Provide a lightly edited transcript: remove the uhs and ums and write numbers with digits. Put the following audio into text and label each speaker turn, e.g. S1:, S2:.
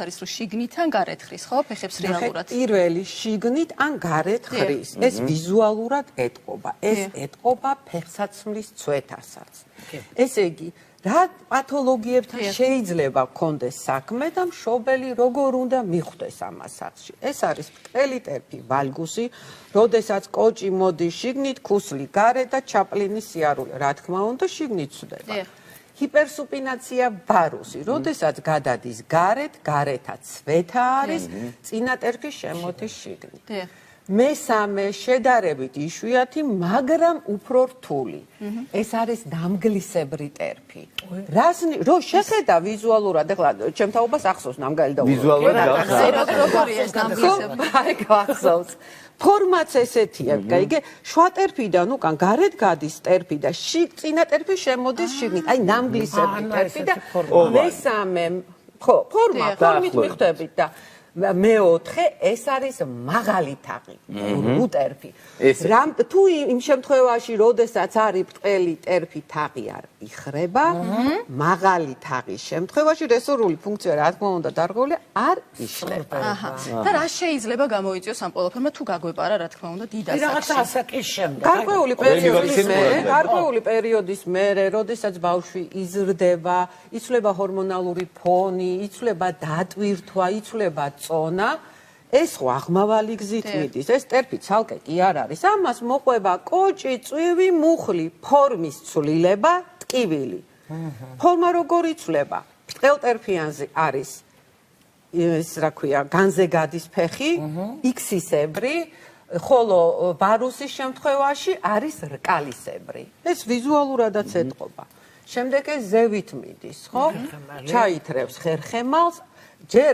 S1: არის რომ შიგნით ან გარეთ ხრის, ხო? ფეხებს რეალურად.
S2: პირველი შიგნით ან გარეთ ხრის. ეს ვიზუალურად ეტყობა. ეს ეტყობა ფეხსაცმლის ცვეთასაც. ესე იგი, რა პათოლოგიებთან შეიძლება გქონდეს საქმე და მშობელი როგორ უნდა მიხვდეს ამას სახლში. ეს არის ბრტყელი ტერფი, ვალგუსი, როდესაც კოჭი მოდის შიგნით, ქუსლი გარეთ და ჩაპლინის სიარული. რა თქმა უნდა, შიგნით ცვდება. ჰიპერსუპინაცია ვარუსი, როდესაც გადადის გარეთ, გარეთაც ცვეთა არის, წინა ტერფი შემოდის შიგნით. მესამე შედარებით იშვიათი, მაგრამ უფრო რთული. ეს არის ნამგლისებრი ტერფი. რო შეხედა ვიზუალურად, ეხლა ჩემ თაობას ახსოვს ნამგალი და
S3: ვიზუალურად
S1: როგორია ეს ნამგლისებრი?
S2: ახსოვს. ფორმაც ესეთია, გაიგე? შუა ტერფიდან უკან გარეთ გადის ტერფი და წინა ტერფი შემოდის შიგნით. აი ნამგლისებრი ტერფი და მესამე, ხო, ფორმით მიხვდებით და მეოთხე ეს არის მაღალი თაღი, უტერფი. თუ იმ შემთხვევაში, როდესაც არის ბრტყელი ტერფი, თაღი არ იხრება, მაღალი თაღის შემთხვევაში რესურული ფუნქცია, რა თქმა უნდა, დარღვეულია, არ იშლება.
S1: და რა შეიძლება გამოიწვიოს ამ ყველაფერმა თუ გაგვეპარა, რა თქმა უნდა, დიდ ასაკში.
S4: რაღაცა ასაკის შემდეგ.
S2: გარკვეული პერიოდის მერე, როდესაც ბავშვი იზრდება, იცვლება ჰორმონალური ფონი, იცვლება დატვირთვა, იცვლება წონა, ეს ხო აღმავალი გზით მიდის, ეს ტერფი ცალკე კი არ არის. ამას მოყვება კოჭი, წვივი, მუხლი, ფორმის ცვლილება, ტკივილი. ფორმა როგორ იცვლება? ბრტყელტერფიანზე არის ეს რა ქვია, განზე გადის ფეხი, X-ისებრი, ხოლო ვარუსის შემთხვევაში არის რკალისებრი. ეს ვიზუალურადაც ეტყობა. შემდეგ ეს ზევით მიდის, ხო? ჩაითრევს ხერხემალს, ჯერ